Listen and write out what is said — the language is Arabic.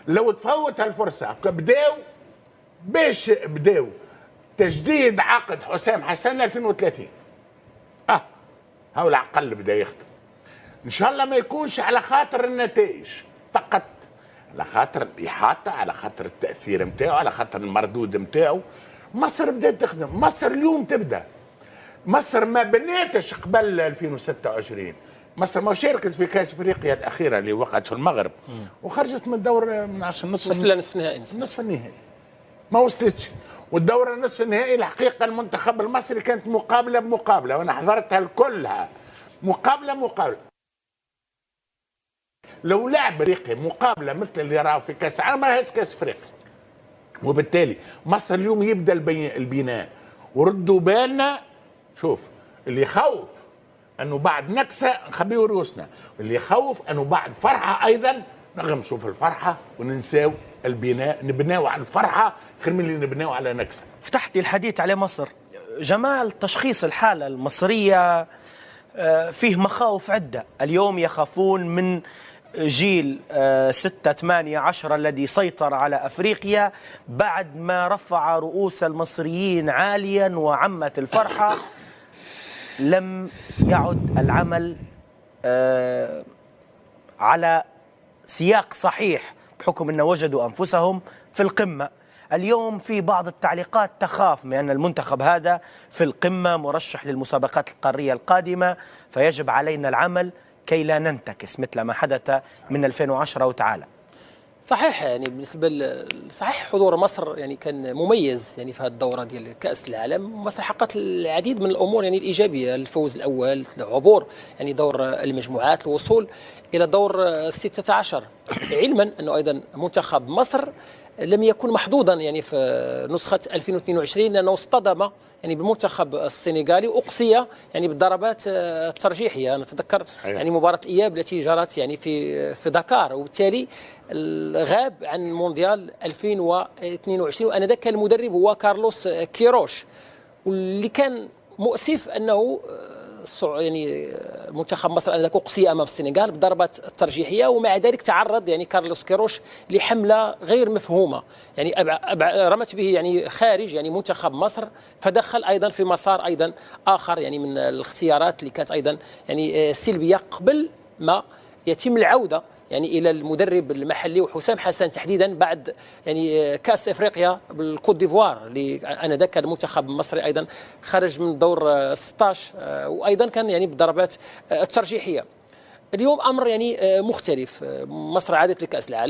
لو تفوت هالفرصه بداو تجديد عقد حسام حسن 2030. هو العقل بدا يخدم. ان شاء الله ما يكونش على خاطر النتائج فقط، على خاطر الاحاطه، على خاطر التاثير نتاعو، على خاطر المردود نتاعو. مصر بدات تخدم، مصر اليوم تبدا. مصر ما بناتش قبل 2026. مصر ما شاركت في كاس افريقيا الاخيره اللي وقعت في المغرب وخرجت من الدور من نصف النهائي. نصف النهائي ما وصلتش. والدوره نصف النهائي الحقيقه المنتخب المصري كانت مقابله بمقابله، وانا حضرتها كلها مقابله. لو لعب افريقيا مقابله مثل اللي راه في كاس العالم ما راهيش كاس افريقيا. وبالتالي مصر اليوم يبدا البناء. وردوا بالنا، شوف اللي يخوف انه بعد نكسه نخبيو رؤوسنا، واللي يخوف انه بعد فرحه ايضا نغمسوا في الفرحه وننساو البناء، نبناو على الفرحه خير من اللي نبناو على نكسه. فتحتي الحديث على مصر، جمال تشخيص الحاله المصريه فيه مخاوف عده، اليوم يخافون من جيل 6 8 10 الذي سيطر على أفريقيا بعد ما رفع رؤوس المصريين عاليا وعمت الفرحة. لم يعد العمل على سياق صحيح بحكم أن وجدوا أنفسهم في القمة. اليوم في بعض التعليقات تخاف من أن المنتخب هذا في القمة مرشح للمسابقات القارية القادمة، فيجب علينا العمل كي لا ننتكس مثل ما حدث من 2010 وتعالى. صحيح، يعني بالنسبه صحيح حضور مصر يعني كان مميز يعني في هذه الدوره ديال كاس العالم. مصر حققت العديد من الامور يعني الايجابيه، الفوز الاول، العبور يعني دور المجموعات، الوصول الى دور 16، علما انه ايضا منتخب مصر لم يكن محظوظا يعني في نسخه 2022 لانه اصطدم يعني بالمنتخب السنغالي واقصي يعني بالضربات الترجيحيه. نتذكر صحيح. يعني مباراه الاياب التي جرت يعني في دكار، وبالتالي غاب عن مونديال 2022، وانذاك كان المدرب هو كارلوس كيروش. واللي كان مؤسف انه يعني منتخب مصر انذاك اقصي امام السنغال بالضربات الترجيحيه، ومع ذلك تعرض يعني كارلوس كيروش لحمله غير مفهومه، يعني رمت به يعني خارج يعني منتخب مصر، فدخل ايضا في مسار ايضا اخر يعني من الاختيارات اللي كانت ايضا يعني سلبيه قبل ما يتم العوده يعني الى المدرب المحلي وحسام حسن تحديدا بعد يعني كاس افريقيا بالكوت ديفوار اللي انذاك كان المنتخب المصري ايضا خرج من دور 16 وايضا كان يعني بالضربات الترجيحيه. اليوم امر يعني مختلف، مصر عادت لكاس العالم.